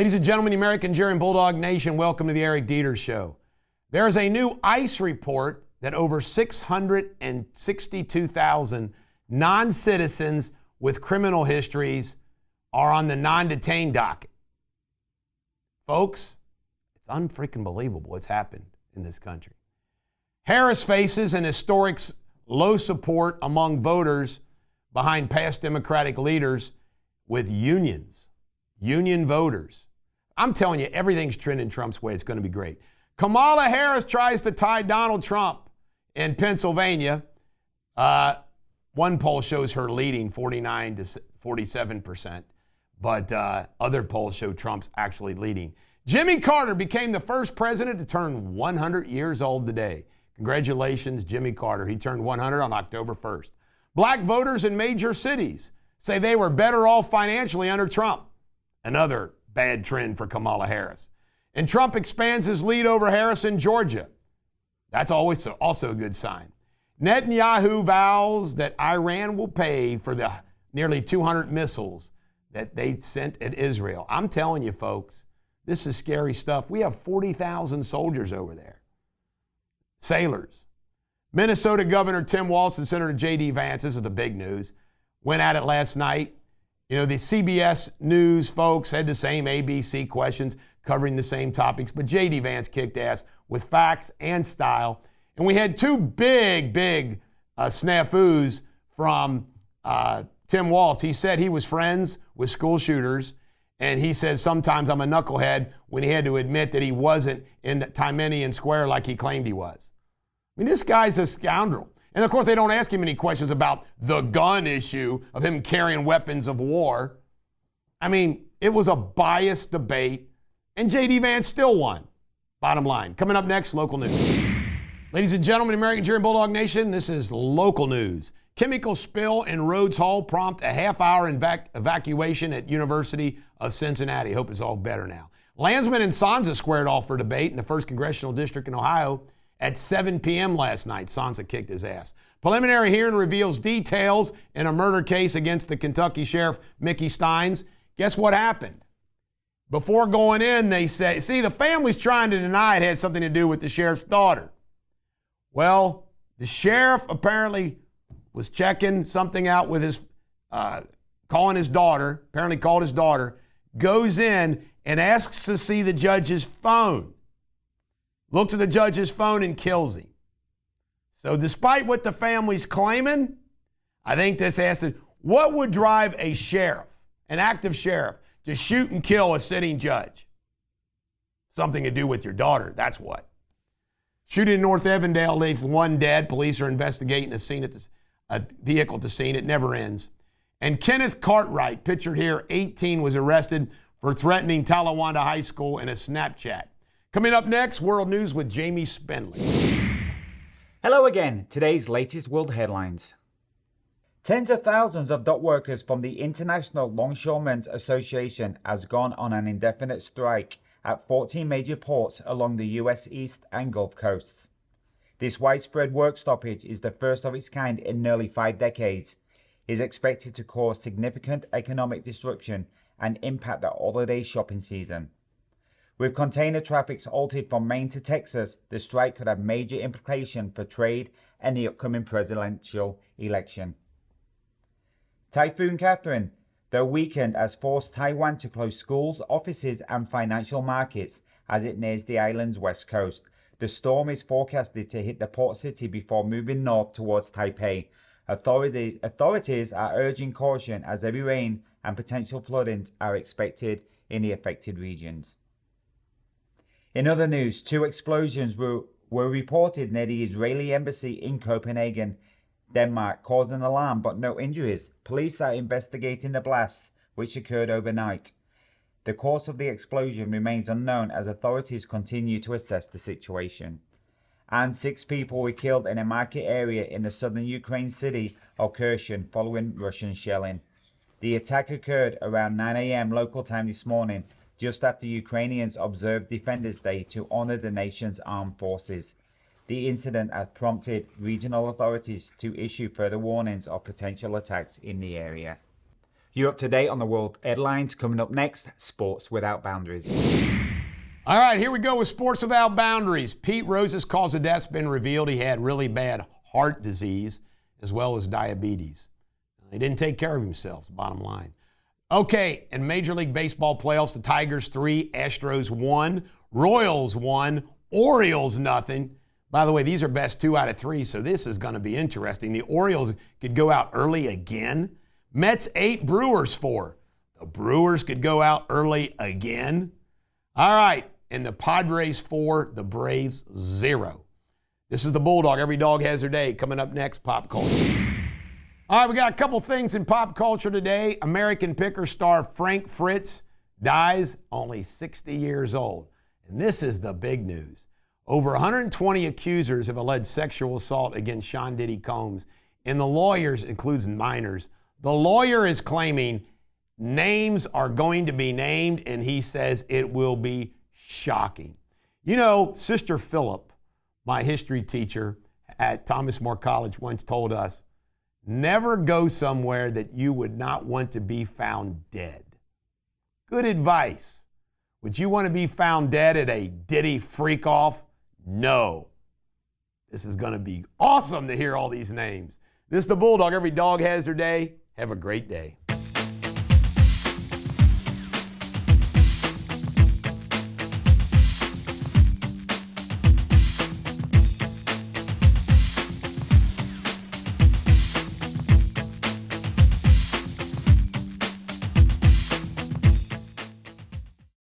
Ladies and gentlemen, the American Jerry and Bulldog Nation, welcome to the Eric Deters Show. There is a new ICE report that over 662,000 non-citizens with criminal histories are on the non-detained docket. Folks, it's unfreaking believable what's happened in this country. Harris faces an historic low support among voters behind past Democratic leaders with union voters. I'm telling you, everything's trending Trump's way. It's going to be great. Kamala Harris tries to tie Donald Trump in Pennsylvania. One poll shows her leading 49 to 47%, but other polls show Trump's actually leading. Jimmy Carter became the first president to turn 100 years old today. Congratulations, Jimmy Carter. He turned 100 on October 1st. Black voters in major cities say they were better off financially under Trump. Another bad trend for Kamala Harris. And Trump expands his lead over Harris in Georgia. That's always also a good sign. Netanyahu vows that Iran will pay for the nearly 200 missiles that they sent at Israel. I'm telling you, folks, this is scary stuff. We have 40,000 soldiers over there. Sailors. Minnesota Governor Tim Walz and Senator J.D. Vance, this is the big news, went at it last night. You know, the CBS News folks had the same ABC questions covering the same topics, but J.D. Vance kicked ass with facts and style. And we had two big snafus from Tim Walz. He said he was friends with school shooters, and he said sometimes I'm a knucklehead when he had to admit that he wasn't in Timeinian Square like he claimed he was. I mean, this guy's a scoundrel. And of course, they don't ask him any questions about the gun issue of him carrying weapons of war. I mean, it was a biased debate, and J.D. Vance still won. Bottom line. Coming up next, local news. Ladies and gentlemen, American Jerry and Bulldog Nation, this is local news. Chemical spill in Rhodes Hall prompt a half-hour evacuation at University of Cincinnati. Hope it's all better now. Landsman and Sansa squared off for debate in the 1st Congressional District in Ohio at 7 p.m. last night. Sansa kicked his ass. Preliminary hearing reveals details in a murder case against the Kentucky Sheriff Mickey Steins. Guess what happened? Before going in, they say, see, the family's trying to deny it had something to do with the sheriff's daughter. Well, the sheriff apparently was checking something out with his, calling his daughter, apparently called his daughter, goes in and asks to see the judge's phone. Looks at the judge's phone and kills him. So despite what the family's claiming, I think this has to, what would drive a sheriff, an active sheriff, to shoot and kill a sitting judge? Something to do with your daughter, that's what. Shooting in North Avondale leaves one dead. Police are investigating a vehicle at the scene. It never ends. And Kenneth Cartwright, pictured here, 18, was arrested for threatening Talawanda High School in a Snapchat. Coming up next, World News with Jamie Spindley. Hello again. Today's latest world headlines. Tens of thousands of dock workers from the International Longshoremen's Association has gone on an indefinite strike at 14 major ports along the U.S. East and Gulf coasts. This widespread work stoppage is the first of its kind in nearly 5 decades, is expected to cause significant economic disruption and impact the holiday shopping season. With container traffic halted from Maine to Texas, the strike could have major implications for trade and the upcoming presidential election. Typhoon Krathon, though weakened, has forced Taiwan to close schools, offices, and financial markets as it nears the island's west coast. The storm is forecasted to hit the port city before moving north towards Taipei. Authorities are urging caution as heavy rain and potential floodings are expected in the affected regions. In other news, 2 explosions were reported near the Israeli embassy in Copenhagen, Denmark, causing alarm but no injuries. Police are investigating the blasts, which occurred overnight. The cause of the explosion remains unknown as authorities continue to assess the situation. And 6 people were killed in a market area in the southern Ukraine city of Kherson following Russian shelling. The attack occurred around 9 a.m. local time this morning, just after Ukrainians observed Defenders Day to honor the nation's armed forces. The incident has prompted regional authorities to issue further warnings of potential attacks in the area. You're up to date on the world headlines. Coming up next, Sports Without Boundaries. All right, here we go with Sports Without Boundaries. Pete Rose's cause of death's been revealed. He had really bad heart disease as well as diabetes. He didn't take care of himself, bottom line. Okay, in Major League Baseball playoffs, the Tigers 3, Astros 1, Royals 1, Orioles nothing. By the way, these are best 2 out of 3, so this is going to be interesting. The Orioles could go out early again. Mets 8, Brewers 4. The Brewers could go out early again. All right, and the Padres 4, the Braves 0. This is the Bulldog. Every dog has their day. Coming up next, pop culture. All right, we got a couple things in pop culture today. American picker star Frank Fritz dies only 60 years old. And this is the big news. Over 120 accusers have alleged sexual assault against Sean Diddy Combs, and the lawyers, includes minors. The lawyer is claiming names are going to be named, and he says it will be shocking. You know, Sister Phillip, my history teacher at Thomas More College, once told us, never go somewhere that you would not want to be found dead. Good advice. Would you want to be found dead at a Diddy freak-off? No. This is going to be awesome to hear all these names. This is the Bulldog. Every dog has their day. Have a great day.